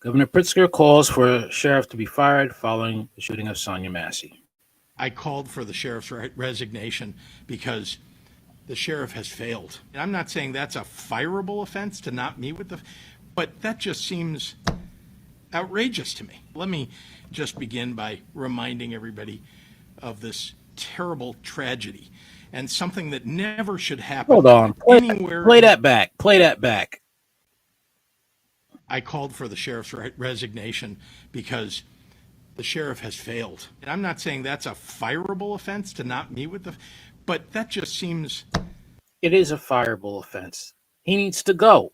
Governor Pritzker calls for sheriff to be fired following the shooting of Sonya Massey. I called for the sheriff's resignation because the sheriff has failed. And I'm not saying that's a fireable offense to not meet with but that just seems outrageous to me. Let me just begin by reminding everybody of this terrible tragedy and something that never should happen. Hold on. Anywhere. Play that back. Play that back. I called for the sheriff's resignation because the sheriff has failed. And I'm not saying that's a fireable offense to not meet with but that just seems. It is a fireable offense. He needs to go.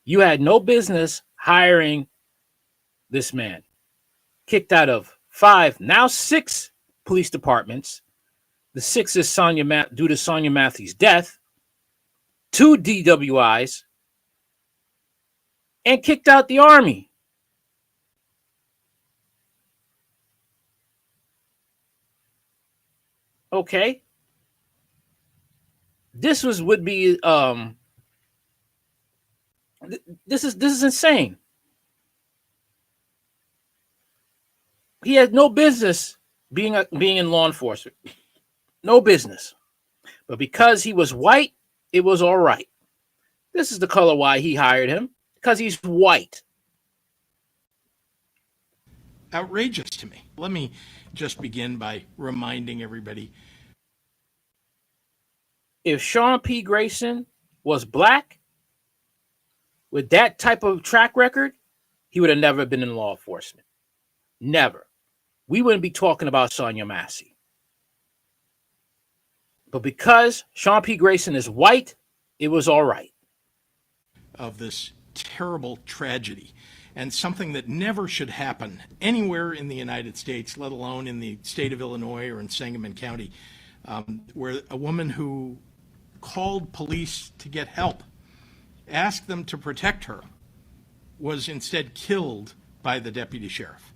You had no business hiring this man. Kicked out of 5, now 6 police departments. The 6th is due to Sonya Massey's death. 2 DWIs. And kicked out the Army. Okay. This would be this is insane. He had no business being in law enforcement. No business. But because he was white, it was all right. This is the color why he hired him, because he's white. Outrageous to me. Let me just begin by reminding everybody. If Sean P. Grayson was black, with that type of track record, he would have never been in law enforcement. Never. We wouldn't be talking about Sonya Massey. But because Sean P. Grayson is white, it was all right. Of this terrible tragedy and something that never should happen anywhere in the United States, let alone in the state of Illinois or in Sangamon County, where a woman who called police to get help, asked them to protect her, was instead killed by the deputy sheriff.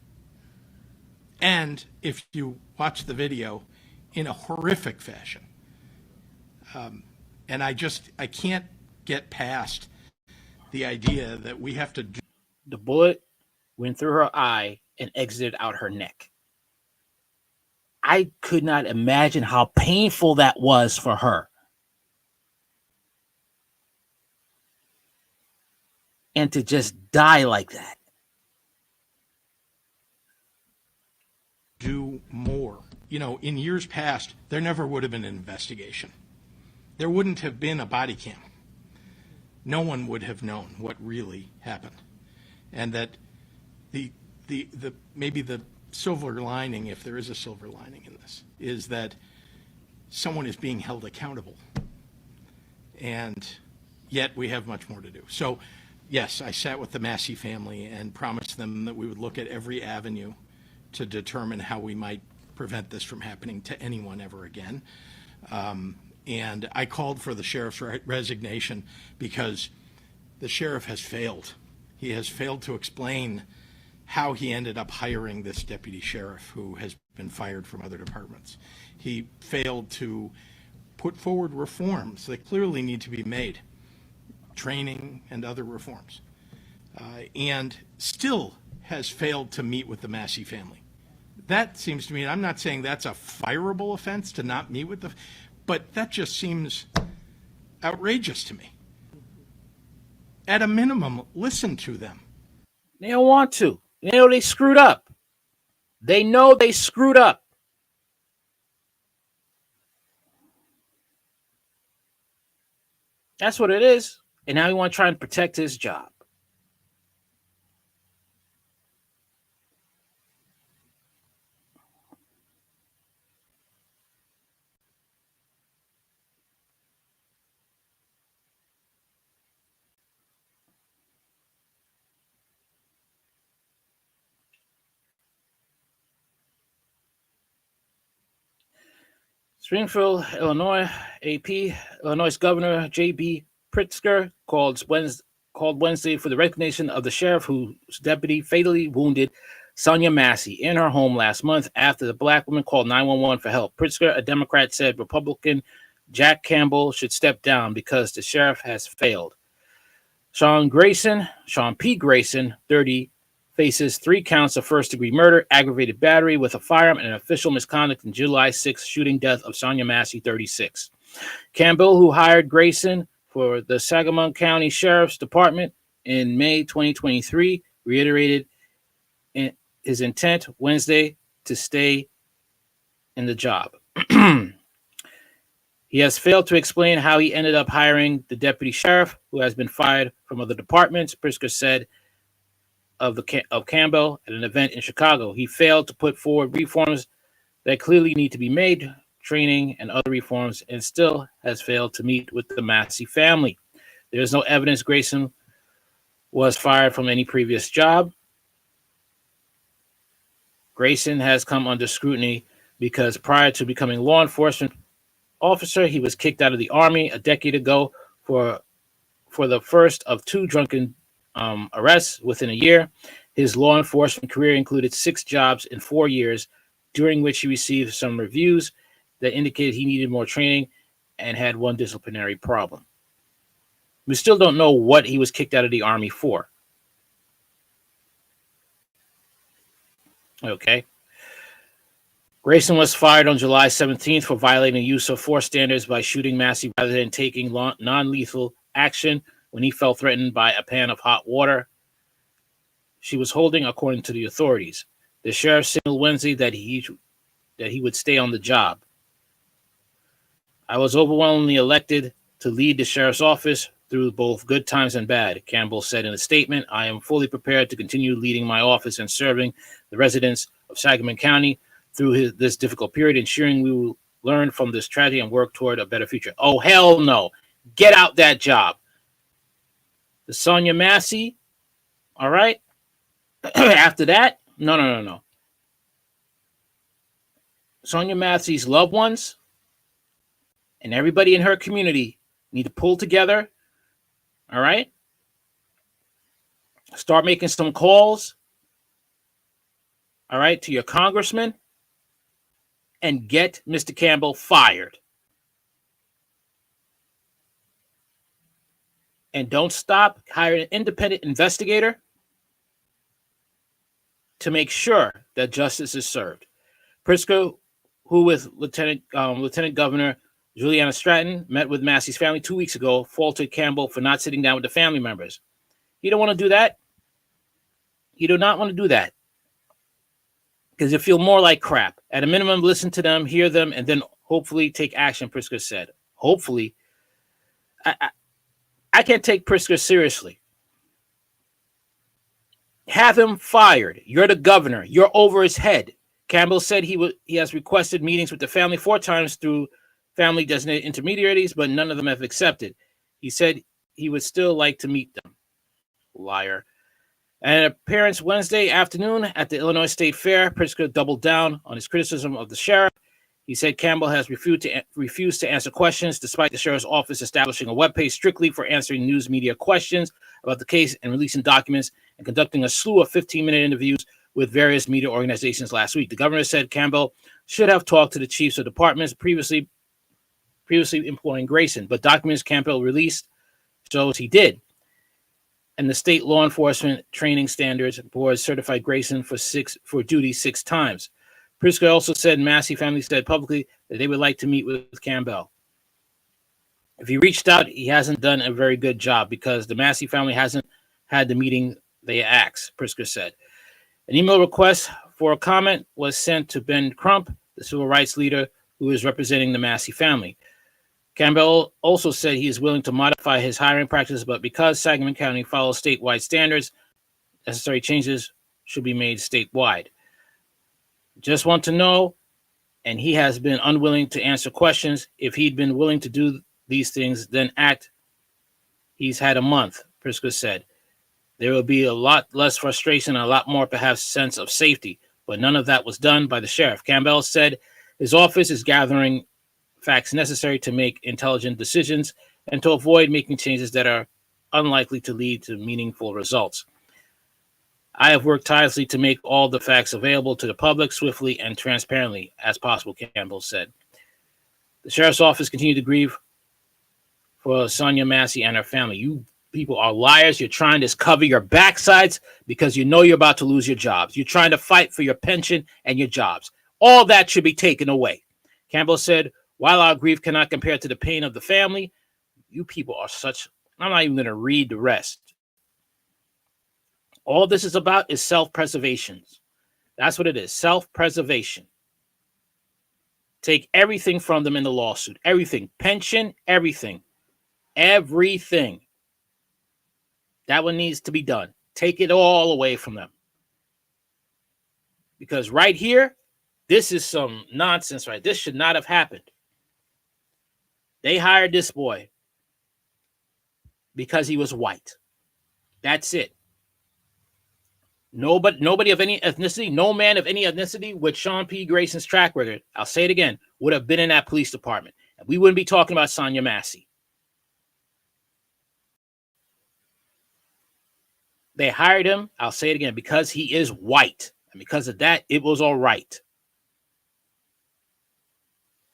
And if you watch the video, in a horrific fashion. And I can't get past the idea that we have to do. The bullet went through her eye and exited out her neck. I could not imagine how painful that was for her. And to just die like that. Do more. You know, in years past, there never would have been an investigation. There wouldn't have been a body cam. No one would have known what really happened. And that maybe the silver lining, if there is a silver lining in this, is that someone is being held accountable. And yet we have much more to do. So, yes, I sat with the Massey family and promised them that we would look at every avenue to determine how we might prevent this from happening to anyone ever again. And I called for the sheriff's resignation because the sheriff has failed. He has failed to explain how he ended up hiring this deputy sheriff who has been fired from other departments. He failed to put forward reforms that clearly need to be made, training and other reforms, and still has failed to meet with the Massey family. That seems to me, I'm not saying that's a fireable offense to not meet with but that just seems outrageous to me. At a minimum, listen to them. They don't want to. They know they screwed up. They know they screwed up. That's what it is. And now you want to try and protect his job. Springfield, Illinois, AP, Illinois Governor J.B. Pritzker called Wednesday for the recognition of the sheriff whose deputy fatally wounded Sonya Massey in her home last month after the black woman called 911 for help. Pritzker, a Democrat, said Republican Jack Campbell should step down because the sheriff has failed. Sean P. Grayson, 30, faces 3 counts of first-degree murder, aggravated battery with a firearm, and official misconduct in July 6 shooting death of Sonya Massey, 36. Campbell, who hired Grayson for the Sangamon County Sheriff's Department in May 2023, reiterated his intent Wednesday to stay in the job. He has failed to explain how he ended up hiring the deputy sheriff, who has been fired from other departments, Pritzker said of Campbell at an event in Chicago. He failed to put forward reforms that clearly need to be made, training and other reforms, and still has failed to meet with the Massey family. There is no evidence Grayson was fired from any previous job. Grayson has come under scrutiny because prior to becoming law enforcement officer, he was kicked out of the Army a decade ago for the first of 2 drunken arrests within a year. His law enforcement career included 6 jobs in 4 years, during which he received some reviews that indicated he needed more training and had 1 disciplinary problem. We still don't know what he was kicked out of the Army for. Okay. Grayson was fired on July 17th for violating use of force standards by shooting Massey rather than taking non-lethal action when he felt threatened by a pan of hot water she was holding, according to the authorities. The sheriff signaled Wednesday that he would stay on the job. I was overwhelmingly elected to lead the sheriff's office through both good times and bad, Campbell said in a statement. I am fully prepared to continue leading my office and serving the residents of Sangamon County through this difficult period, ensuring we will learn from this tragedy and work toward a better future. Oh, hell no. Get out that job. The Sonya Massey, all right? After that, no. Sonya Massey's loved ones and everybody in her community need to pull together, all right? Start making some calls, all right, to your congressman, and get Mr. Campbell fired. And don't stop. Hire an independent investigator to make sure that justice is served. Pritzker, who with Lieutenant Governor Juliana Stratton met with Massey's family 2 weeks ago, faulted Campbell for not sitting down with the family members. You don't want to do that. You do not want to do that, because you feel more like crap. At a minimum, listen to them, hear them, and then hopefully take action, Pritzker said. Hopefully. I can't take Pritzker seriously. Have him fired. You're the governor. You're over his head. Campbell said he has requested meetings with the family 4 times through family designated intermediaries, but none of them have accepted. He said he would still like to meet them. Liar. At an appearance Wednesday afternoon at the Illinois State Fair, Pritzker doubled down on his criticism of the sheriff. He said Campbell has refused to answer questions, despite the sheriff's office establishing a webpage strictly for answering news media questions about the case and releasing documents and conducting a slew of 15-minute interviews with various media organizations last week. The governor said Campbell should have talked to the chiefs of departments previously employing Grayson, but documents Campbell released shows he did. And the state law enforcement training standards board certified Grayson for duty 6 times. Pritzker also said Massey family said publicly that they would like to meet with Campbell. If he reached out, he hasn't done a very good job because the Massey family hasn't had the meeting they asked, Pritzker said. An email request for a comment was sent to Ben Crump, the civil rights leader who is representing the Massey family. Campbell also said he is willing to modify his hiring practice, but because Sangamon County follows statewide standards, necessary changes should be made statewide. Just want to know, and he has been unwilling to answer questions. If he'd been willing to do these things, then act. He's had a month, Pritzker said. There will be a lot less frustration and a lot more, perhaps, sense of safety, but none of that was done by the sheriff. Campbell said his office is gathering facts necessary to make intelligent decisions and to avoid making changes that are unlikely to lead to meaningful results. I have worked tirelessly to make all the facts available to the public swiftly and transparently as possible, Campbell said. The sheriff's office continued to grieve for Sonya Massey and her family. You people are liars. You're trying to cover your backsides because you know you're about to lose your jobs. You're trying to fight for your pension and your jobs. All that should be taken away. Campbell said, while our grief cannot compare to the pain of the family, you people are such, I'm not even going to read the rest. All this is about is self-preservation. That's what it is, self-preservation. Take everything from them in the lawsuit, everything, pension, everything, everything. That one needs to be done. Take it all away from them. Because right here, this is some nonsense, right? This should not have happened. They hired this boy because he was white. That's it. Nobody of any ethnicity, no man of any ethnicity with Sean P. Grayson's track record, I'll say it again, would have been in that police department. And we wouldn't be talking about Sonya Massey. They hired him, I'll say it again, because he is white. And because of that, it was all right.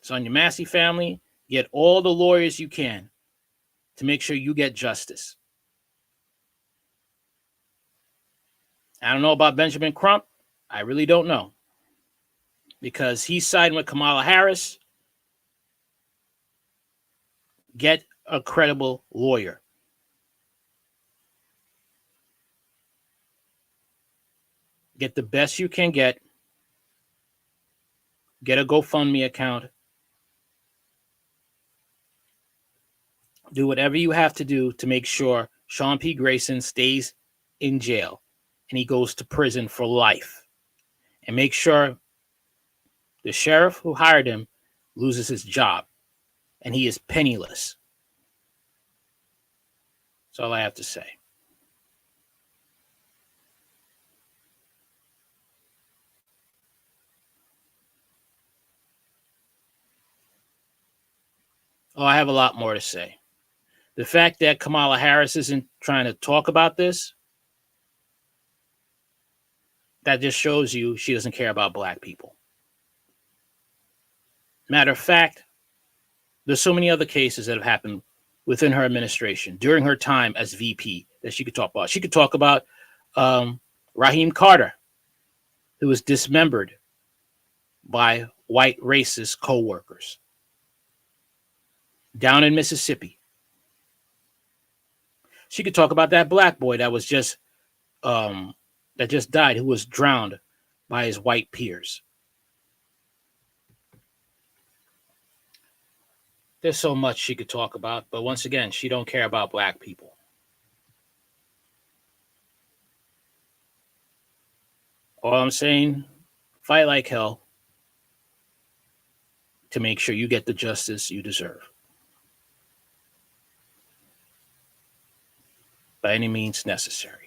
Sonya Massey family, get all the lawyers you can to make sure you get justice. I don't know about Benjamin Crump. I really don't know. Because he's siding with Kamala Harris. Get a credible lawyer. Get the best you can get. Get a GoFundMe account. Do whatever you have to do to make sure Sean P. Grayson stays in jail and he goes to prison for life. And make sure the sheriff who hired him loses his job and he is penniless. That's all I have to say. Oh, I have a lot more to say. The fact that Kamala Harris isn't trying to talk about this, that just shows you she doesn't care about black people. Matter of fact, there's so many other cases that have happened within her administration during her time as VP that she could talk about. She could talk about Raheem Carter, who was dismembered by white racist co-workers down in Mississippi. She could talk about that black boy that was just died, who was drowned by his white peers. There's so much she could talk about, but once again, she don't care about black people. All I'm saying, fight like hell to make sure you get the justice you deserve. By any means necessary.